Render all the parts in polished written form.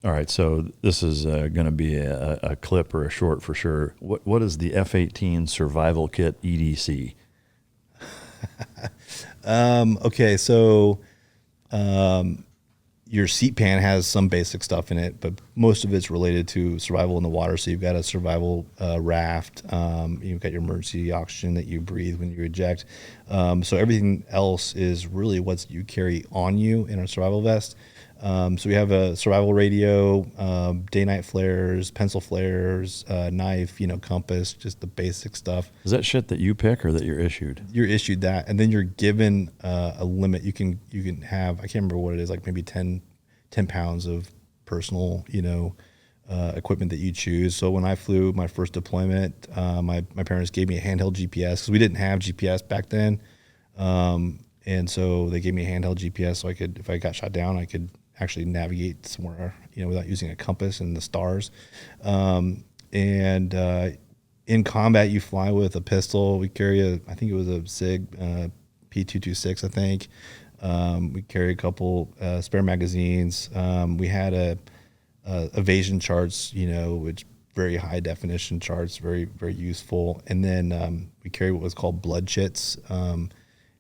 All right, so this is going to be a clip or a short for sure. What is the F-18 survival kit EDC? Okay, so your seat pan has some basic stuff in it, but most of it's related to survival in the water. So you've got a survival raft. You've got your emergency oxygen that you breathe when you eject. So everything else is really what you carry on you in a survival vest. So we have a survival radio, day-night flares, pencil flares, knife, compass, just the basic stuff. Is that shit that you pick or that you're issued? You're issued that, and then you're given a limit. You can have, I can't remember what it is, like maybe 10 pounds of personal, equipment that you choose. So when I flew my first deployment, my parents gave me a handheld GPS because we didn't have GPS back then. And so they gave me a handheld GPS so I could, if I got shot down, I could actually navigate somewhere, without using a compass and the stars. In combat, you fly with a pistol. We carry I think it was a SIG P226, I think. We carry a couple spare magazines. We had evasion charts, which very high definition charts, very, very useful. And then we carry what was called blood chits.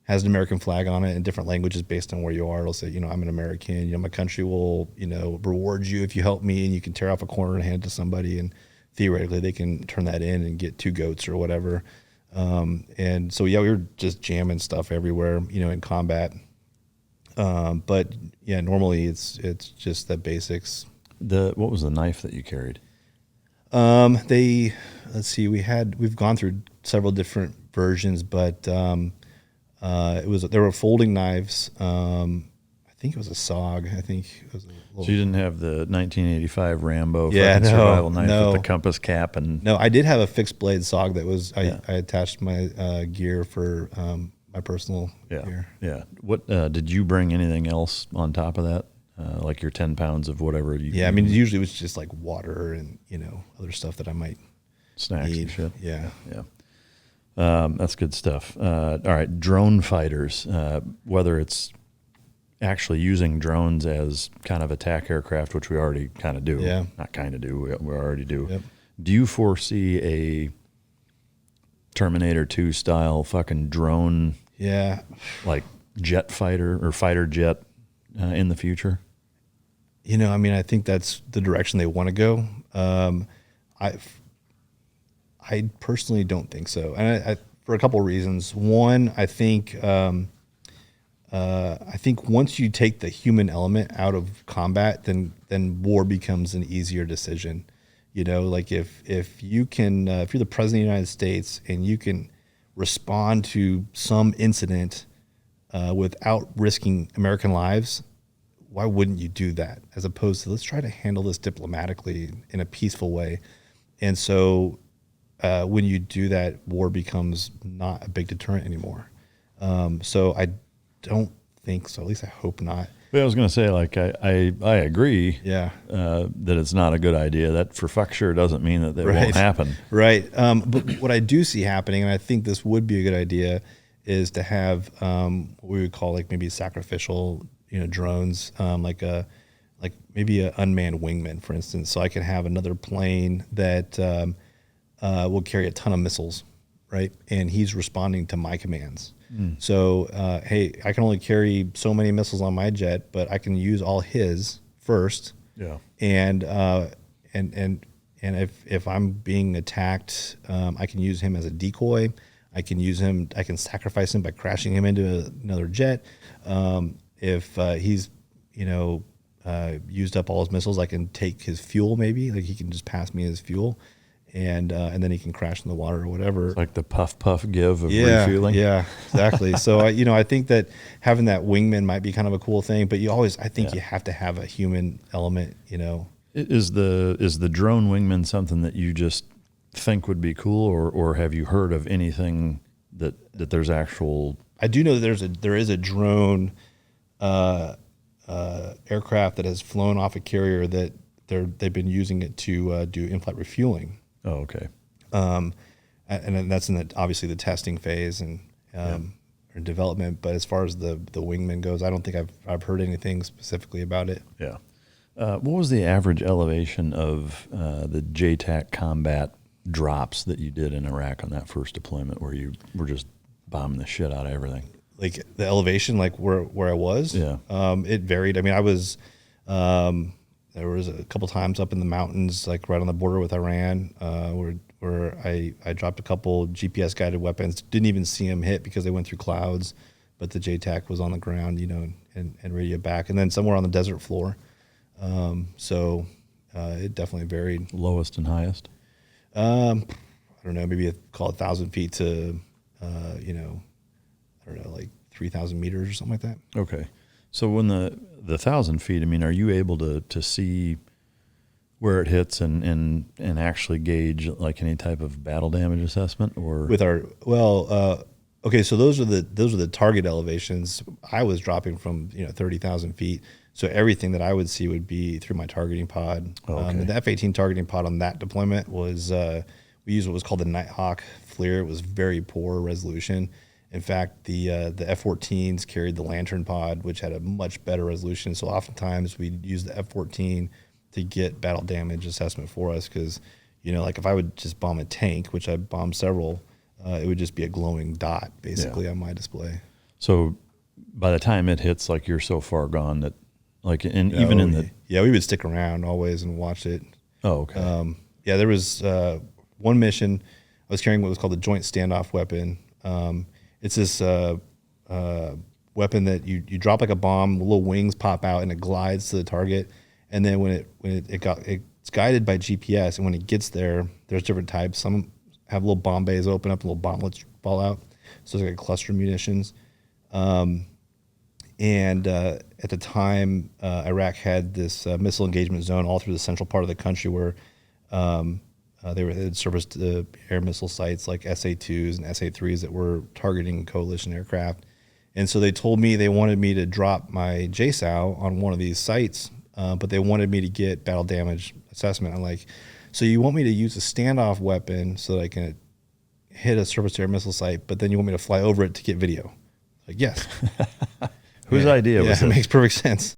Has an American flag on it in different languages based on where you are. It'll say, I'm an American. My country will, reward you if you help me, and you can tear off a corner and hand it to somebody, and theoretically they can turn that in and get 2 goats or whatever. And so we were just jamming stuff everywhere, in combat. But yeah, normally it's just the basics. What was the knife that you carried? Let's see, we've gone through several different versions, but there were folding knives. I think it was a SOG. I think it was a little. So you didn't have the 1985 Rambo survival knife with the compass cap and. No, I did have a fixed blade SOG that was I attached my gear for my personal gear. Yeah. What did you bring anything else on top of that? Like your 10 pounds of whatever you. Yeah, I mean usually it was just like water and other stuff that I might snacks need. And shit. Yeah. That's good stuff. All right, drone fighters, whether it's actually using drones as kind of attack aircraft, which we already kind of do. Yeah. Not kind of do, we already do. Yep. Do you foresee a Terminator 2 style fucking drone, like jet fighter or fighter jet in the future? I think that's the direction they want to go. I personally don't think so, and I for a couple of reasons. One, I think once you take the human element out of combat, then war becomes an easier decision. Like if you can, if you're the president of the United States and you can respond to some incident without risking American lives, why wouldn't you do that? As opposed to let's try to handle this diplomatically in a peaceful way. And so when you do that, war becomes not a big deterrent anymore. So I don't think so. At least I hope not. But I was going to say, like, I agree that it's not a good idea. That for fuck sure doesn't mean that won't happen. Right. But what I do see happening, and I think this would be a good idea, is to have what we would call like maybe sacrificial, drones, like maybe an unmanned wingman, for instance. So I can have another plane that will carry a ton of missiles, right? And he's responding to my commands. So, hey, I can only carry so many missiles on my jet, but I can use all his first. Yeah. And if I'm being attacked, I can use him as a decoy. I can use him. I can sacrifice him by crashing him into another jet. If he's used up all his missiles, I can take his fuel. Maybe like he can just pass me his fuel. And then he can crash in the water or whatever. It's like the puff give of refueling. Yeah, exactly. So I think that having that wingman might be kind of a cool thing, but you have to have a human element. Is the drone wingman something that you just think would be cool, or have you heard of anything that there's actual? I do know that there is a drone aircraft that has flown off a carrier that they've been using it to do in-flight refueling. Oh, okay. And then that's in obviously the testing phase and or development. But as far as the wingman goes, I don't think I've heard anything specifically about it. Yeah. What was the average elevation of the JTAC combat drops that you did in Iraq on that first deployment, where you were just bombing the shit out of everything? Like the elevation, like where I was. Yeah. It varied. I mean, there was a couple times up in the mountains, like right on the border with Iran, where I dropped a couple GPS guided weapons. Didn't even see them hit because they went through clouds, but the JTAC was on the ground, and radio back. And then somewhere on the desert floor. So it definitely varied. Lowest and highest? I don't know, maybe call it 1,000 feet to, I don't know, like 3,000 meters or something like that. Okay. So when the 1,000 feet, I mean, are you able to see where it hits and actually gauge like any type of battle damage assessment, or With our okay, so those are the target elevations. I was dropping from 30,000 feet, so everything that I would see would be through my targeting pod. Okay. The F-18 targeting pod on that deployment was we used what was called the Nighthawk FLIR. It was very poor resolution. In fact, the F-14s carried the Lantern pod, which had a much better resolution. So oftentimes we'd use the F-14 to get battle damage assessment for us, because like if I would just bomb a tank, which I bombed several, it would just be a glowing dot basically on my display. So by the time it hits, like you're so far gone that, like, even in the we would stick around always and watch it. Oh, okay. There was one mission. I was carrying what was called the Joint Standoff weapon. It's this weapon that you drop like a bomb, little wings pop out, and it glides to the target. And then when it's guided by GPS, and when it gets there, there's different types. Some have little bomb bays open up, and little bomblets fall out. So it's like a cluster munitions. And at the time, Iraq had this missile engagement zone all through the central part of the country where they had serviced the air missile sites like SA-2s and SA-3s that were targeting coalition aircraft. And so they told me they wanted me to drop my JSOW on one of these sites, but they wanted me to get battle damage assessment. I'm like, so you want me to use a standoff weapon so that I can hit a surface air missile site, but then you want me to fly over it to get video? Like, yes. Whose idea was it? it? Makes perfect sense.